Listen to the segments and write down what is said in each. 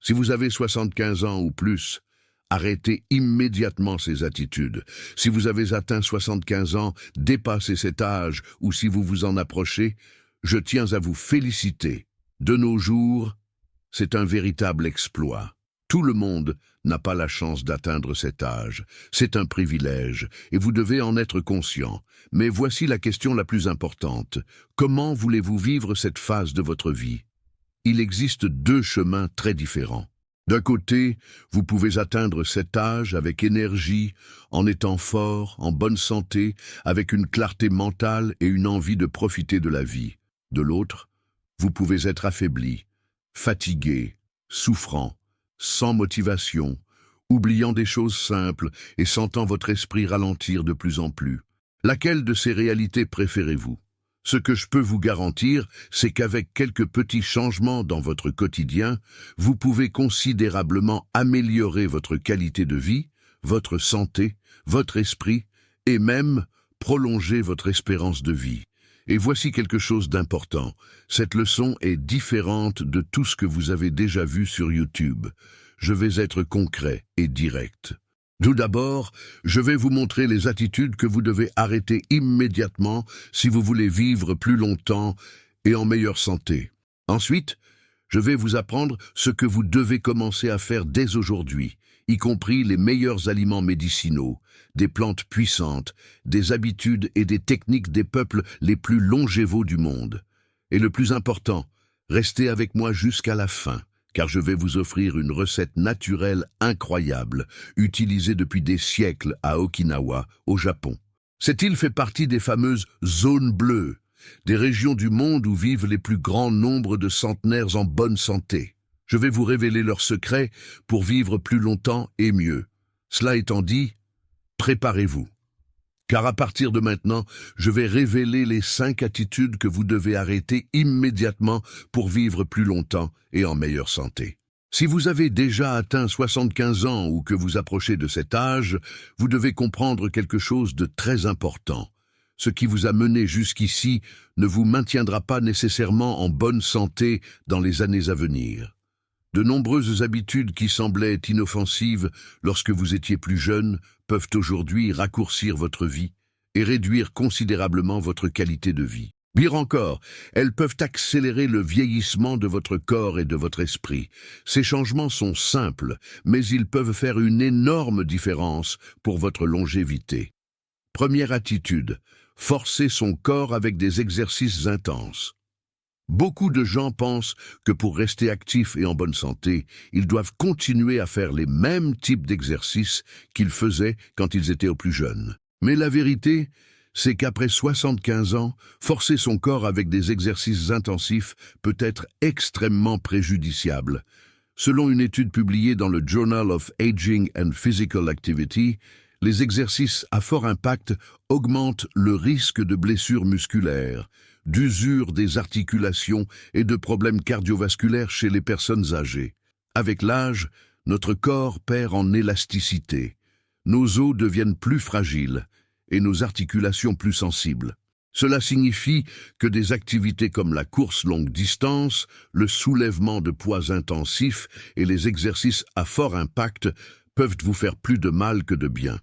Si vous avez 75 ans ou plus, arrêtez immédiatement ces attitudes. Si vous avez atteint 75 ans, dépassez cet âge, ou si vous vous en approchez, je tiens à vous féliciter. De nos jours, c'est un véritable exploit. Tout le monde n'a pas la chance d'atteindre cet âge. C'est un privilège, et vous devez en être conscient. Mais voici la question la plus importante. Comment voulez-vous vivre cette phase de votre vie? Il existe deux chemins très différents. D'un côté, vous pouvez atteindre cet âge avec énergie, en étant fort, en bonne santé, avec une clarté mentale et une envie de profiter de la vie. De l'autre, vous pouvez être affaibli, fatigué, souffrant, sans motivation, oubliant des choses simples et sentant votre esprit ralentir de plus en plus. Laquelle de ces réalités préférez-vous? Ce que je peux vous garantir, c'est qu'avec quelques petits changements dans votre quotidien, vous pouvez considérablement améliorer votre qualité de vie, votre santé, votre esprit et même prolonger votre espérance de vie. Et voici quelque chose d'important. Cette leçon est différente de tout ce que vous avez déjà vu sur YouTube. Je vais être concret et direct. Tout d'abord, je vais vous montrer les attitudes que vous devez arrêter immédiatement si vous voulez vivre plus longtemps et en meilleure santé. Ensuite, je vais vous apprendre ce que vous devez commencer à faire dès aujourd'hui, y compris les meilleurs aliments médicinaux, des plantes puissantes, des habitudes et des techniques des peuples les plus longévaux du monde. Et le plus important, restez avec moi jusqu'à la fin, car je vais vous offrir une recette naturelle incroyable, utilisée depuis des siècles à Okinawa, au Japon. Cette île fait partie des fameuses zones bleues, des régions du monde où vivent les plus grands nombres de centenaires en bonne santé. Je vais vous révéler leurs secrets pour vivre plus longtemps et mieux. Cela étant dit, préparez-vous. Car à partir de maintenant, je vais révéler les 5 attitudes que vous devez arrêter immédiatement pour vivre plus longtemps et en meilleure santé. Si vous avez déjà atteint 75 ans ou que vous approchez de cet âge, vous devez comprendre quelque chose de très important. Ce qui vous a mené jusqu'ici ne vous maintiendra pas nécessairement en bonne santé dans les années à venir. De nombreuses habitudes qui semblaient inoffensives lorsque vous étiez plus jeune peuvent aujourd'hui raccourcir votre vie et réduire considérablement votre qualité de vie. Pire encore, elles peuvent accélérer le vieillissement de votre corps et de votre esprit. Ces changements sont simples, mais ils peuvent faire une énorme différence pour votre longévité. Première attitude, forcer son corps avec des exercices intenses. Beaucoup de gens pensent que pour rester actifs et en bonne santé, ils doivent continuer à faire les mêmes types d'exercices qu'ils faisaient quand ils étaient au plus jeunes. Mais la vérité, c'est qu'après 75 ans, forcer son corps avec des exercices intensifs peut être extrêmement préjudiciable. Selon une étude publiée dans le Journal of Aging and Physical Activity, les exercices à fort impact augmentent le risque de blessures musculaires, d'usure des articulations et de problèmes cardiovasculaires chez les personnes âgées. Avec l'âge, notre corps perd en élasticité. Nos os deviennent plus fragiles et nos articulations plus sensibles. Cela signifie que des activités comme la course longue distance, le soulèvement de poids intensifs et les exercices à fort impact peuvent vous faire plus de mal que de bien.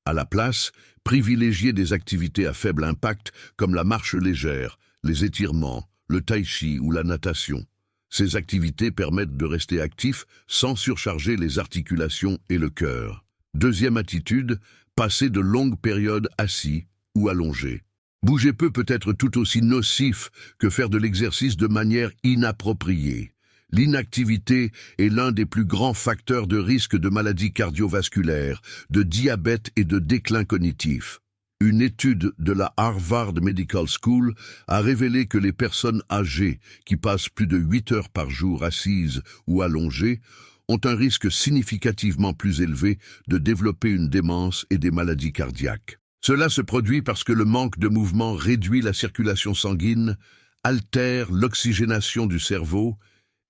À la place, privilégiez des activités à faible impact comme la marche légère, les étirements, le tai chi ou la natation. Ces activités permettent de rester actif sans surcharger les articulations et le cœur. Deuxième attitude, passer de longues périodes assis ou allongé. Bouger peu peut être tout aussi nocif que faire de l'exercice de manière inappropriée. L'inactivité est l'un des plus grands facteurs de risque de maladies cardiovasculaires, de diabète et de déclin cognitif. Une étude de la Harvard Medical School a révélé que les personnes âgées qui passent plus de 8 heures par jour assises ou allongées ont un risque significativement plus élevé de développer une démence et des maladies cardiaques. Cela se produit parce que le manque de mouvement réduit la circulation sanguine, altère l'oxygénation du cerveau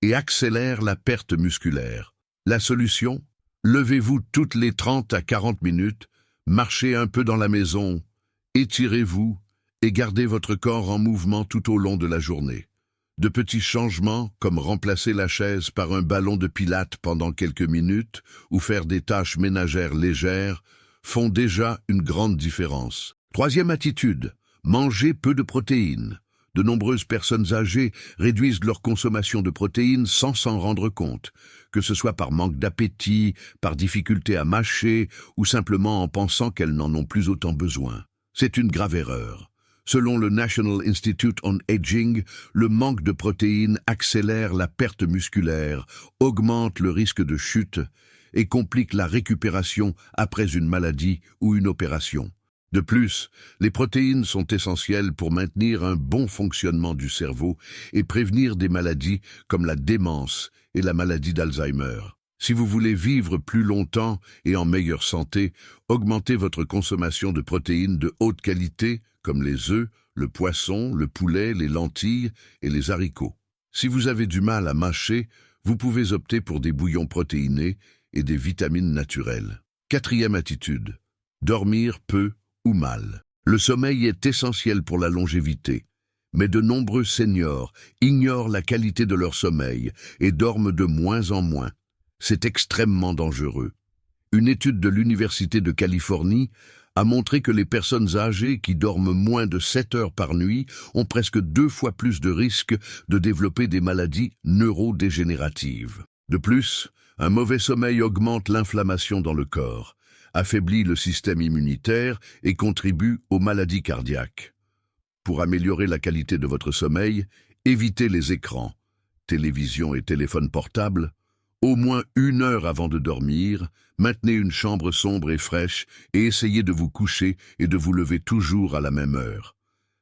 et accélère la perte musculaire. La solution? Levez-vous toutes les 30 à 40 minutes, marchez un peu dans la maison, étirez-vous et gardez votre corps en mouvement tout au long de la journée. De petits changements, comme remplacer la chaise par un ballon de pilates pendant quelques minutes ou faire des tâches ménagères légères, font déjà une grande différence. Troisième attitude, manger peu de protéines. De nombreuses personnes âgées réduisent leur consommation de protéines sans s'en rendre compte, que ce soit par manque d'appétit, par difficulté à mâcher ou simplement en pensant qu'elles n'en ont plus autant besoin. C'est une grave erreur. Selon le National Institute on Aging, le manque de protéines accélère la perte musculaire, augmente le risque de chute et complique la récupération après une maladie ou une opération. De plus, les protéines sont essentielles pour maintenir un bon fonctionnement du cerveau et prévenir des maladies comme la démence et la maladie d'Alzheimer. Si vous voulez vivre plus longtemps et en meilleure santé, augmentez votre consommation de protéines de haute qualité comme les œufs, le poisson, le poulet, les lentilles et les haricots. Si vous avez du mal à mâcher, vous pouvez opter pour des bouillons protéinés et des vitamines naturelles. Quatrième attitude, dormir peu ou mal. Le sommeil est essentiel pour la longévité, mais de nombreux seniors ignorent la qualité de leur sommeil et dorment de moins en moins. C'est extrêmement dangereux. Une étude de l'Université de Californie a montré que les personnes âgées qui dorment moins de 7 heures par nuit ont presque 2 fois plus de risques de développer des maladies neurodégénératives. De plus, un mauvais sommeil augmente l'inflammation dans le corps, affaiblit le système immunitaire et contribue aux maladies cardiaques. Pour améliorer la qualité de votre sommeil, évitez les écrans, télévision et téléphone portable, au moins 1 heure avant de dormir, maintenez une chambre sombre et fraîche et essayez de vous coucher et de vous lever toujours à la même heure.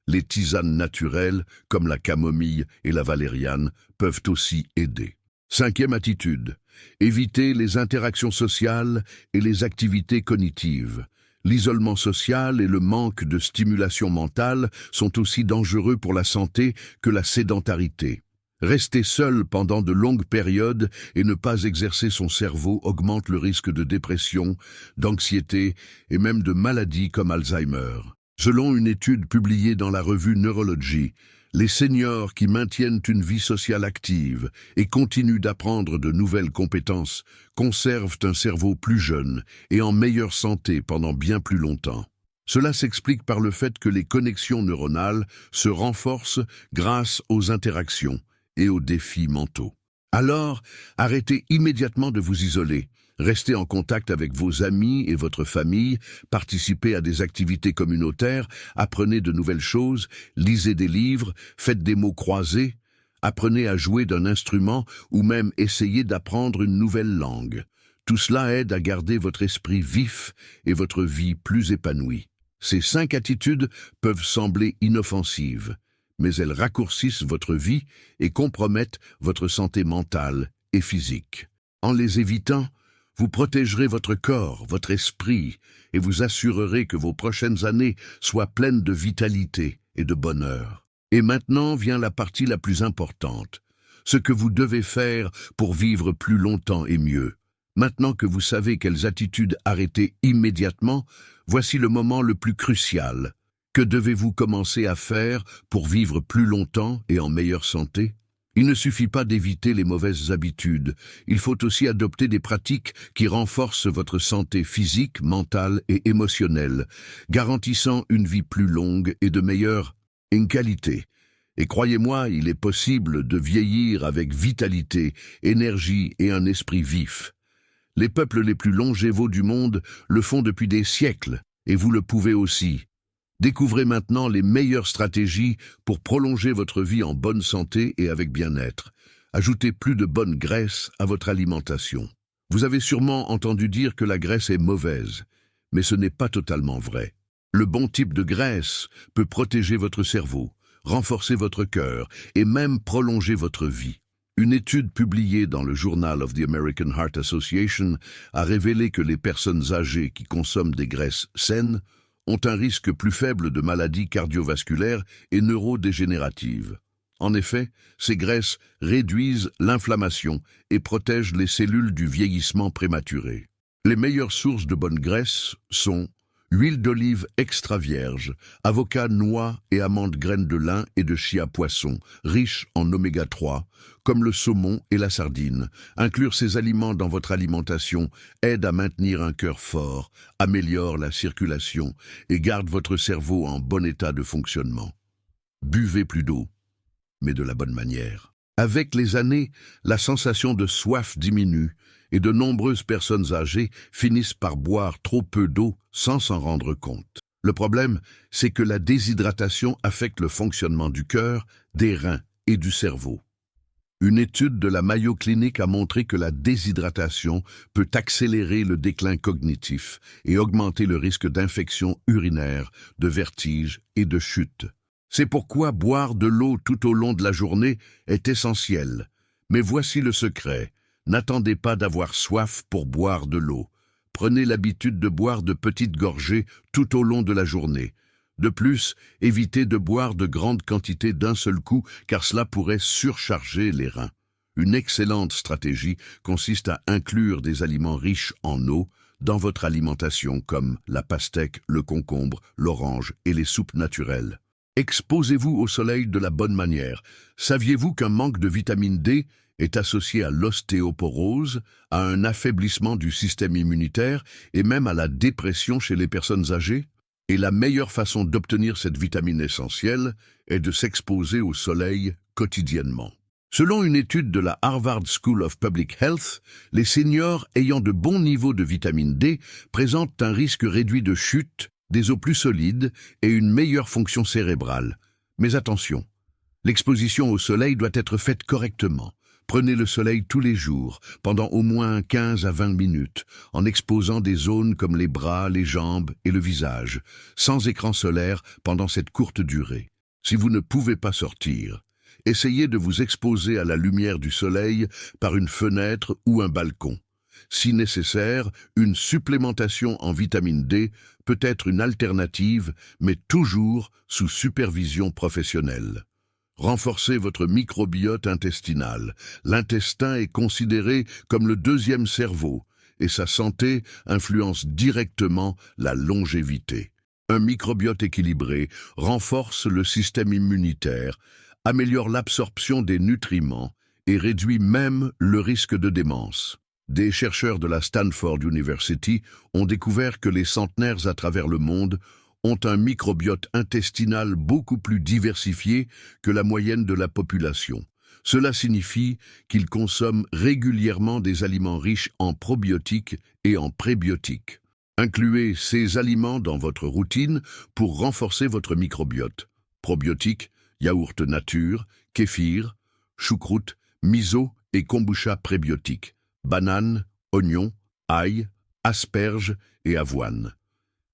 Les tisanes naturelles, comme la camomille et la valériane, peuvent aussi aider. Cinquième attitude, évitez les interactions sociales et les activités cognitives. L'isolement social et le manque de stimulation mentale sont aussi dangereux pour la santé que la sédentarité. Rester seul pendant de longues périodes et ne pas exercer son cerveau augmente le risque de dépression, d'anxiété et même de maladies comme Alzheimer. Selon une étude publiée dans la revue Neurology, les seniors qui maintiennent une vie sociale active et continuent d'apprendre de nouvelles compétences conservent un cerveau plus jeune et en meilleure santé pendant bien plus longtemps. Cela s'explique par le fait que les connexions neuronales se renforcent grâce aux interactions et aux défis mentaux. Alors, arrêtez immédiatement de vous isoler. Restez en contact avec vos amis et votre famille, participez à des activités communautaires, apprenez de nouvelles choses, lisez des livres, faites des mots croisés, apprenez à jouer d'un instrument ou même essayez d'apprendre une nouvelle langue. Tout cela aide à garder votre esprit vif et votre vie plus épanouie. Ces 5 attitudes peuvent sembler inoffensives, mais elles raccourcissent votre vie et compromettent votre santé mentale et physique. En les évitant, vous protégerez votre corps, votre esprit, et vous assurerez que vos prochaines années soient pleines de vitalité et de bonheur. Et maintenant vient la partie la plus importante, ce que vous devez faire pour vivre plus longtemps et mieux. Maintenant que vous savez quelles attitudes arrêter immédiatement, voici le moment le plus crucial. Que devez-vous commencer à faire pour vivre plus longtemps et en meilleure santé? Il ne suffit pas d'éviter les mauvaises habitudes, il faut aussi adopter des pratiques qui renforcent votre santé physique, mentale et émotionnelle, garantissant une vie plus longue et de meilleure qualité. Et croyez-moi, il est possible de vieillir avec vitalité, énergie et un esprit vif. Les peuples les plus longévaux du monde le font depuis des siècles, et vous le pouvez aussi. Découvrez maintenant les meilleures stratégies pour prolonger votre vie en bonne santé et avec bien-être. Ajoutez plus de bonne graisse à votre alimentation. Vous avez sûrement entendu dire que la graisse est mauvaise, mais ce n'est pas totalement vrai. Le bon type de graisse peut protéger votre cerveau, renforcer votre cœur et même prolonger votre vie. Une étude publiée dans le Journal of the American Heart Association a révélé que les personnes âgées qui consomment des graisses saines ont un risque plus faible de maladies cardiovasculaires et neurodégénératives. En effet, ces graisses réduisent l'inflammation et protègent les cellules du vieillissement prématuré. Les meilleures sources de bonne graisse sont huile d'olive extra vierge, avocat, noix et amandes graines de lin et de chia poisson, riches en oméga 3, comme le saumon et la sardine. Inclure ces aliments dans votre alimentation aide à maintenir un cœur fort, améliore la circulation et garde votre cerveau en bon état de fonctionnement. Buvez plus d'eau, mais de la bonne manière. Avec les années, la sensation de soif diminue et de nombreuses personnes âgées finissent par boire trop peu d'eau sans s'en rendre compte. Le problème, c'est que la déshydratation affecte le fonctionnement du cœur, des reins et du cerveau. Une étude de la Mayo Clinic a montré que la déshydratation peut accélérer le déclin cognitif et augmenter le risque d'infection urinaire, de vertige et de chute. C'est pourquoi boire de l'eau tout au long de la journée est essentiel. Mais voici le secret. N'attendez pas d'avoir soif pour boire de l'eau. Prenez l'habitude de boire de petites gorgées tout au long de la journée. De plus, évitez de boire de grandes quantités d'un seul coup, car cela pourrait surcharger les reins. Une excellente stratégie consiste à inclure des aliments riches en eau dans votre alimentation, comme la pastèque, le concombre, l'orange et les soupes naturelles. Exposez-vous au soleil de la bonne manière. Saviez-vous qu'un manque de vitamine D est associé à l'ostéoporose, à un affaiblissement du système immunitaire et même à la dépression chez les personnes âgées? Et la meilleure façon d'obtenir cette vitamine essentielle est de s'exposer au soleil quotidiennement. Selon une étude de la Harvard School of Public Health, les seniors ayant de bons niveaux de vitamine D présentent un risque réduit de chute, des os plus solides et une meilleure fonction cérébrale. Mais attention, l'exposition au soleil doit être faite correctement. Prenez le soleil tous les jours, pendant au moins 15 à 20 minutes, en exposant des zones comme les bras, les jambes et le visage, sans écran solaire pendant cette courte durée. Si vous ne pouvez pas sortir, essayez de vous exposer à la lumière du soleil par une fenêtre ou un balcon. Si nécessaire, une supplémentation en vitamine D peut être une alternative, mais toujours sous supervision professionnelle. Renforcez votre microbiote intestinal. L'intestin est considéré comme le deuxième cerveau et sa santé influence directement la longévité. Un microbiote équilibré renforce le système immunitaire, améliore l'absorption des nutriments et réduit même le risque de démence. Des chercheurs de la Stanford University ont découvert que les centenaires à travers le monde ont un microbiote intestinal beaucoup plus diversifié que la moyenne de la population. Cela signifie qu'ils consomment régulièrement des aliments riches en probiotiques et en prébiotiques. Incluez ces aliments dans votre routine pour renforcer votre microbiote. Probiotiques, yaourt nature, kéfir, choucroute, miso et kombucha prébiotiques, bananes, oignons, ail, asperges et avoine.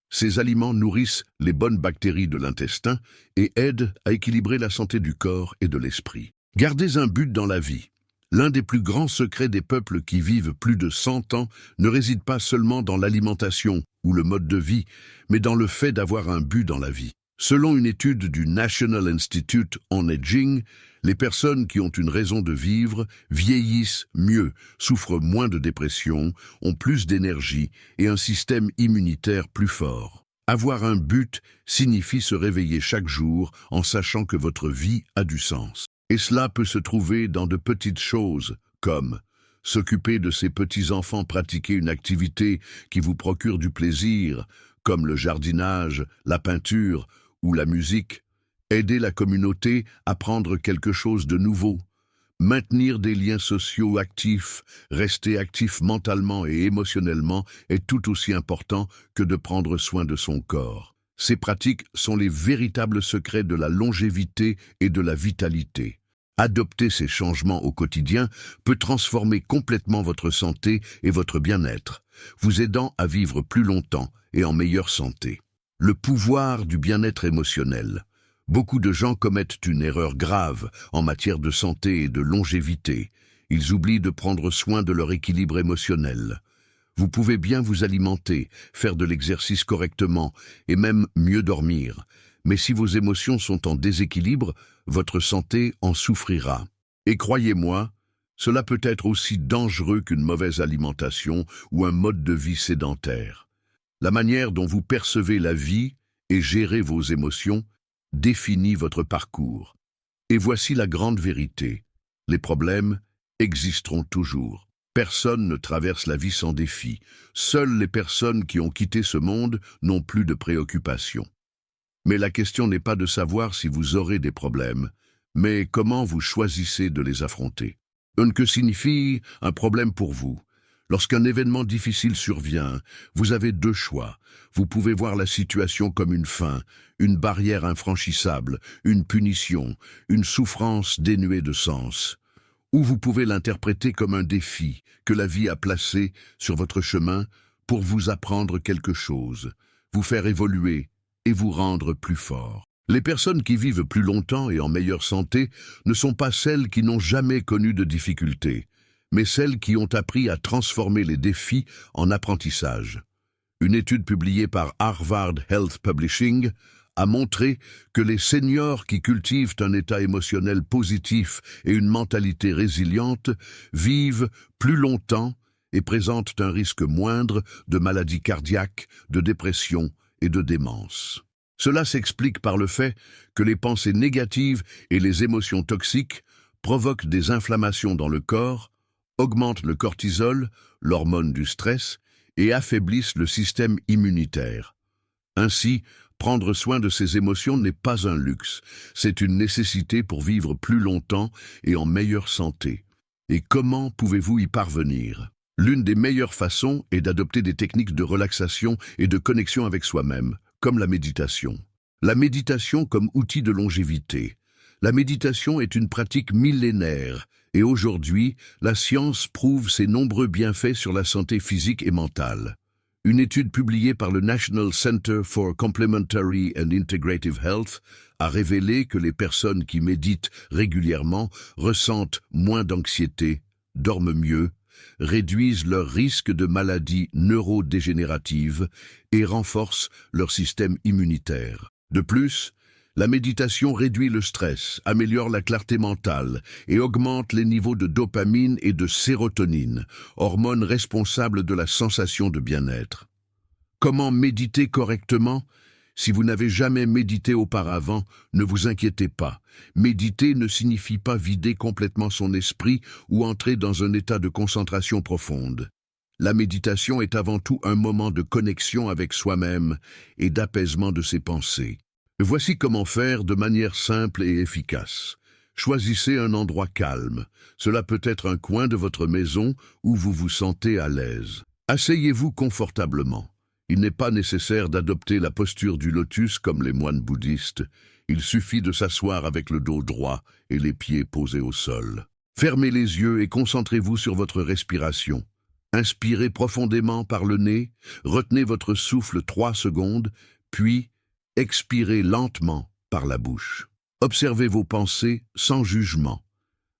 Ces aliments nourrissent les bonnes bactéries de l'intestin et aident à équilibrer la santé du corps et de l'esprit. Gardez un but dans la vie. L'un des plus grands secrets des peuples qui vivent plus de 100 ans ne réside pas seulement dans l'alimentation ou le mode de vie, mais dans le fait d'avoir un but dans la vie. Selon une étude du National Institute on Aging, les personnes qui ont une raison de vivre vieillissent mieux, souffrent moins de dépression, ont plus d'énergie et un système immunitaire plus fort. Avoir un but signifie se réveiller chaque jour en sachant que votre vie a du sens. Et cela peut se trouver dans de petites choses, comme s'occuper de ses petits-enfants, pratiquer une activité qui vous procure du plaisir, comme le jardinage, la peinture ou la musique, aider la communauté à apprendre quelque chose de nouveau, maintenir des liens sociaux actifs, rester actif mentalement et émotionnellement est tout aussi important que de prendre soin de son corps. Ces pratiques sont les véritables secrets de la longévité et de la vitalité. Adopter ces changements au quotidien peut transformer complètement votre santé et votre bien-être, vous aidant à vivre plus longtemps et en meilleure santé. Le pouvoir du bien-être émotionnel. Beaucoup de gens commettent une erreur grave en matière de santé et de longévité. Ils oublient de prendre soin de leur équilibre émotionnel. Vous pouvez bien vous alimenter, faire de l'exercice correctement et même mieux dormir. Mais si vos émotions sont en déséquilibre, votre santé en souffrira. Et croyez-moi, cela peut être aussi dangereux qu'une mauvaise alimentation ou un mode de vie sédentaire. La manière dont vous percevez la vie et gérez vos émotions définit votre parcours. Et voici la grande vérité. Les problèmes existeront toujours. Personne ne traverse la vie sans défi. Seules les personnes qui ont quitté ce monde n'ont plus de préoccupations. Mais la question n'est pas de savoir si vous aurez des problèmes, mais comment vous choisissez de les affronter. Que signifie un problème pour vous? Lorsqu'un événement difficile survient, vous avez deux choix. Vous pouvez voir la situation comme une fin, une barrière infranchissable, une punition, une souffrance dénuée de sens. Ou vous pouvez l'interpréter comme un défi que la vie a placé sur votre chemin pour vous apprendre quelque chose, vous faire évoluer et vous rendre plus fort. Les personnes qui vivent plus longtemps et en meilleure santé ne sont pas celles qui n'ont jamais connu de difficultés, mais celles qui ont appris à transformer les défis en apprentissage. Une étude publiée par Harvard Health Publishing a montré que les seniors qui cultivent un état émotionnel positif et une mentalité résiliente vivent plus longtemps et présentent un risque moindre de maladies cardiaques, de dépression et de démence. Cela s'explique par le fait que les pensées négatives et les émotions toxiques provoquent des inflammations dans le corps, augmentent le cortisol, l'hormone du stress, et affaiblissent le système immunitaire. Ainsi, prendre soin de ses émotions n'est pas un luxe, c'est une nécessité pour vivre plus longtemps et en meilleure santé. Et comment pouvez-vous y parvenir? L'une des meilleures façons est d'adopter des techniques de relaxation et de connexion avec soi-même, comme la méditation. La méditation comme outil de longévité. La méditation est une pratique millénaire et aujourd'hui, la science prouve ses nombreux bienfaits sur la santé physique et mentale. Une étude publiée par le National Center for Complementary and Integrative Health a révélé que les personnes qui méditent régulièrement ressentent moins d'anxiété, dorment mieux, réduisent leur risque de maladies neurodégénératives et renforcent leur système immunitaire. De plus, la méditation réduit le stress, améliore la clarté mentale et augmente les niveaux de dopamine et de sérotonine, hormones responsables de la sensation de bien-être. Comment méditer correctement? Si vous n'avez jamais médité auparavant, ne vous inquiétez pas. Méditer ne signifie pas vider complètement son esprit ou entrer dans un état de concentration profonde. La méditation est avant tout un moment de connexion avec soi-même et d'apaisement de ses pensées. Voici comment faire de manière simple et efficace. Choisissez un endroit calme. Cela peut être un coin de votre maison où vous vous sentez à l'aise. Asseyez-vous confortablement. Il n'est pas nécessaire d'adopter la posture du lotus comme les moines bouddhistes. Il suffit de s'asseoir avec le dos droit et les pieds posés au sol. Fermez les yeux et concentrez-vous sur votre respiration. Inspirez profondément par le nez, retenez votre souffle 3 secondes, puis expirez lentement par la bouche. Observez vos pensées sans jugement.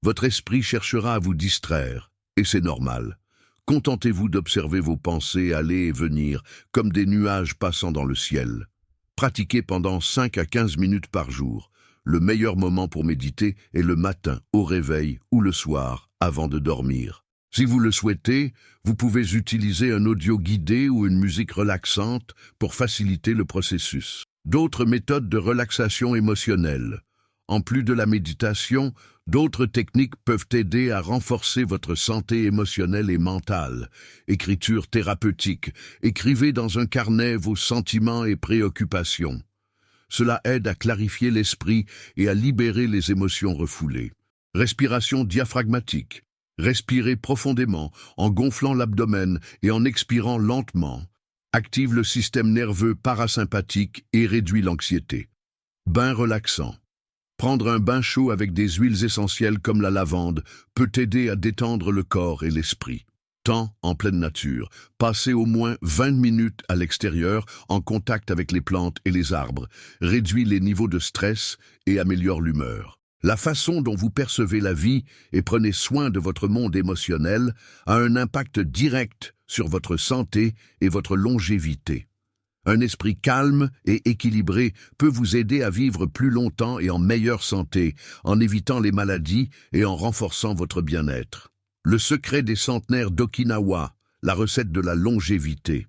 Votre esprit cherchera à vous distraire, et c'est normal. Contentez-vous d'observer vos pensées aller et venir, comme des nuages passant dans le ciel. Pratiquez pendant 5 à 15 minutes par jour. Le meilleur moment pour méditer est le matin, au réveil ou le soir, avant de dormir. Si vous le souhaitez, vous pouvez utiliser un audio guidé ou une musique relaxante pour faciliter le processus. D'autres méthodes de relaxation émotionnelle. En plus de la méditation, d'autres techniques peuvent aider à renforcer votre santé émotionnelle et mentale. Écriture thérapeutique. Écrivez dans un carnet vos sentiments et préoccupations. Cela aide à clarifier l'esprit et à libérer les émotions refoulées. Respiration diaphragmatique. Respirez profondément en gonflant l'abdomen et en expirant lentement. Active le système nerveux parasympathique et réduit l'anxiété. Bain relaxant. Prendre un bain chaud avec des huiles essentielles comme la lavande peut aider à détendre le corps et l'esprit. Temps en pleine nature. Passez au moins 20 minutes à l'extérieur en contact avec les plantes et les arbres. Réduit les niveaux de stress et améliore l'humeur. La façon dont vous percevez la vie et prenez soin de votre monde émotionnel a un impact direct sur votre santé et votre longévité. Un esprit calme et équilibré peut vous aider à vivre plus longtemps et en meilleure santé, en évitant les maladies et en renforçant votre bien-être. Le secret des centenaires d'Okinawa, la recette de la longévité.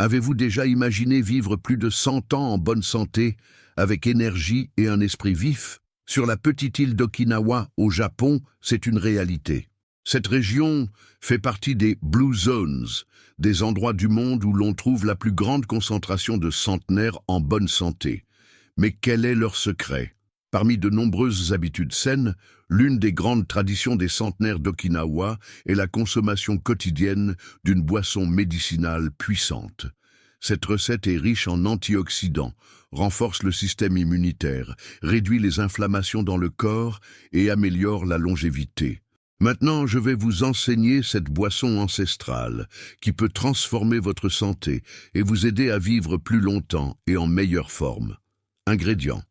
Avez-vous déjà imaginé vivre plus de 100 ans en bonne santé, avec énergie et un esprit vif? Sur la petite île d'Okinawa, au Japon, c'est une réalité. Cette région fait partie des Blue Zones, des endroits du monde où l'on trouve la plus grande concentration de centenaires en bonne santé. Mais quel est leur secret? Parmi de nombreuses habitudes saines, l'une des grandes traditions des centenaires d'Okinawa est la consommation quotidienne d'une boisson médicinale puissante. Cette recette est riche en antioxydants, renforce le système immunitaire, réduit les inflammations dans le corps et améliore la longévité. Maintenant, je vais vous enseigner cette boisson ancestrale qui peut transformer votre santé et vous aider à vivre plus longtemps et en meilleure forme. Ingrédients: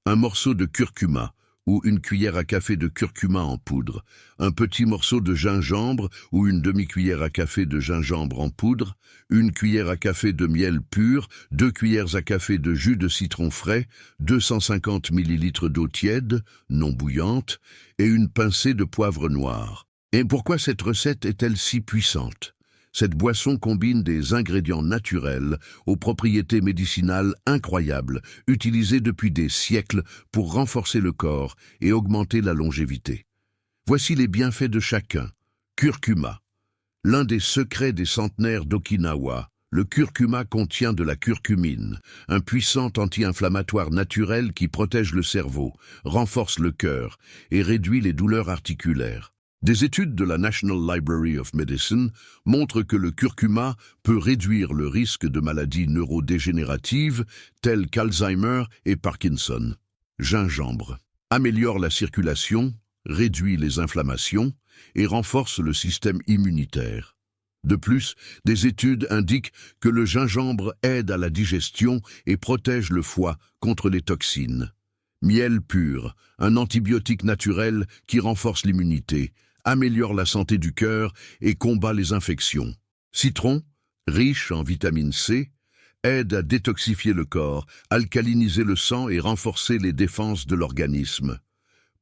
un morceau de curcuma ou une cuillère à café de curcuma en poudre, un petit morceau de gingembre ou une demi-cuillère à café de gingembre en poudre, une cuillère à café de miel pur, 2 cuillères à café de jus de citron frais, 250 ml d'eau tiède, non bouillante, et une pincée de poivre noir. Et pourquoi cette recette est-elle si puissante? Cette boisson combine des ingrédients naturels aux propriétés médicinales incroyables, utilisés depuis des siècles pour renforcer le corps et augmenter la longévité. Voici les bienfaits de chacun. Curcuma. L'un des secrets des centenaires d'Okinawa, le curcuma contient de la curcumine, un puissant anti-inflammatoire naturel qui protège le cerveau, renforce le cœur et réduit les douleurs articulaires. Des études de la National Library of Medicine montrent que le curcuma peut réduire le risque de maladies neurodégénératives telles qu'Alzheimer et Parkinson. Gingembre améliore la circulation, réduit les inflammations et renforce le système immunitaire. De plus, des études indiquent que le gingembre aide à la digestion et protège le foie contre les toxines. Miel pur, un antibiotique naturel qui renforce l'immunité, améliore la santé du cœur et combat les infections. Citron, riche en vitamine C, aide à détoxifier le corps, alcaliniser le sang et renforcer les défenses de l'organisme.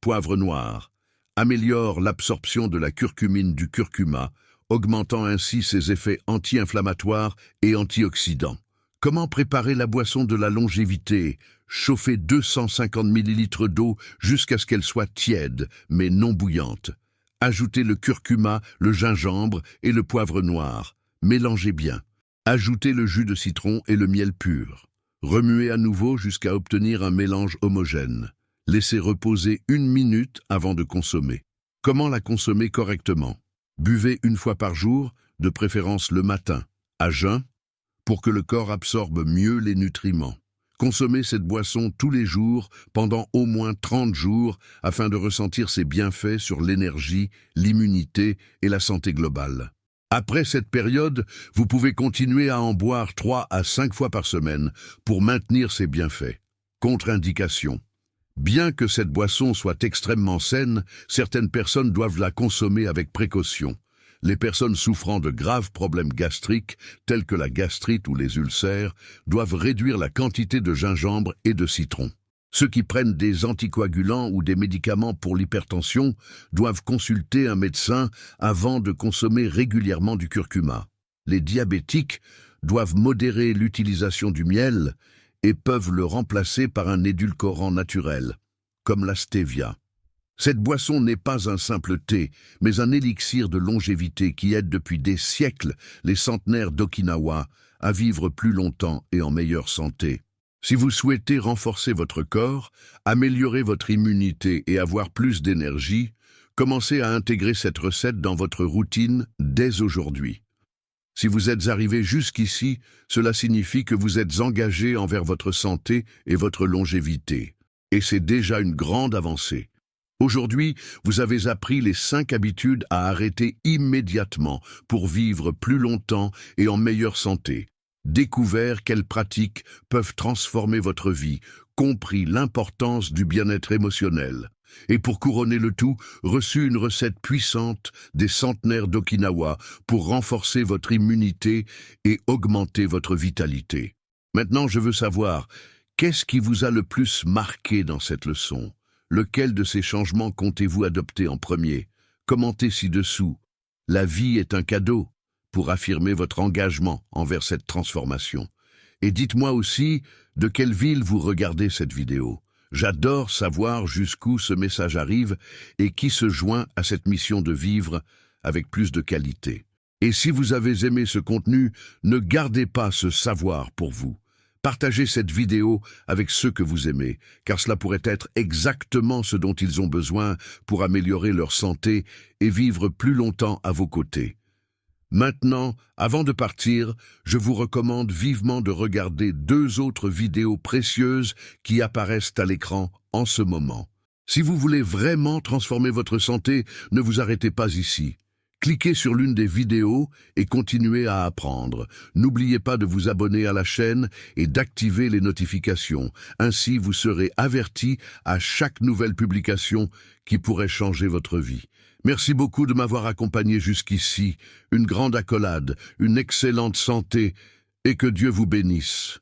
Poivre noir, améliore l'absorption de la curcumine du curcuma, augmentant ainsi ses effets anti-inflammatoires et antioxydants. Comment préparer la boisson de la longévité? Chauffer 250 ml d'eau jusqu'à ce qu'elle soit tiède, mais non bouillante. Ajoutez le curcuma, le gingembre et le poivre noir. Mélangez bien. Ajoutez le jus de citron et le miel pur. Remuez à nouveau jusqu'à obtenir un mélange homogène. Laissez reposer 1 minute avant de consommer. Comment la consommer correctement? Buvez 1 fois par jour, de préférence le matin, à jeun, pour que le corps absorbe mieux les nutriments. Consommez cette boisson tous les jours pendant au moins 30 jours afin de ressentir ses bienfaits sur l'énergie, l'immunité et la santé globale. Après cette période, vous pouvez continuer à en boire 3 à 5 fois par semaine pour maintenir ses bienfaits. Contre-indication. Bien que cette boisson soit extrêmement saine, certaines personnes doivent la consommer avec précaution. Les personnes souffrant de graves problèmes gastriques, tels que la gastrite ou les ulcères, doivent réduire la quantité de gingembre et de citron. Ceux qui prennent des anticoagulants ou des médicaments pour l'hypertension doivent consulter un médecin avant de consommer régulièrement du curcuma. Les diabétiques doivent modérer l'utilisation du miel et peuvent le remplacer par un édulcorant naturel, comme la stevia. Cette boisson n'est pas un simple thé, mais un élixir de longévité qui aide depuis des siècles les centenaires d'Okinawa à vivre plus longtemps et en meilleure santé. Si vous souhaitez renforcer votre corps, améliorer votre immunité et avoir plus d'énergie, commencez à intégrer cette recette dans votre routine dès aujourd'hui. Si vous êtes arrivé jusqu'ici, cela signifie que vous êtes engagé envers votre santé et votre longévité. Et c'est déjà une grande avancée. Aujourd'hui, vous avez appris les 5 habitudes à arrêter immédiatement pour vivre plus longtemps et en meilleure santé. Découvert quelles pratiques peuvent transformer votre vie, compris l'importance du bien-être émotionnel. Et pour couronner le tout, reçu une recette puissante des centenaires d'Okinawa pour renforcer votre immunité et augmenter votre vitalité. Maintenant, je veux savoir, qu'est-ce qui vous a le plus marqué dans cette leçon? Lequel de ces changements comptez-vous adopter en premier? Commentez ci-dessous. La vie est un cadeau. pour affirmer votre engagement envers cette transformation. Et dites-moi aussi de quelle ville vous regardez cette vidéo. J'adore savoir jusqu'où ce message arrive et qui se joint à cette mission de vivre avec plus de qualité. Et si vous avez aimé ce contenu, ne gardez pas ce savoir pour vous. Partagez cette vidéo avec ceux que vous aimez, car cela pourrait être exactement ce dont ils ont besoin pour améliorer leur santé et vivre plus longtemps à vos côtés. Maintenant, avant de partir, je vous recommande vivement de regarder 2 autres vidéos précieuses qui apparaissent à l'écran en ce moment. Si vous voulez vraiment transformer votre santé, ne vous arrêtez pas ici. Cliquez sur l'une des vidéos et continuez à apprendre. N'oubliez pas de vous abonner à la chaîne et d'activer les notifications. Ainsi, vous serez averti à chaque nouvelle publication qui pourrait changer votre vie. Merci beaucoup de m'avoir accompagné jusqu'ici. Une grande accolade, une excellente santé et que Dieu vous bénisse.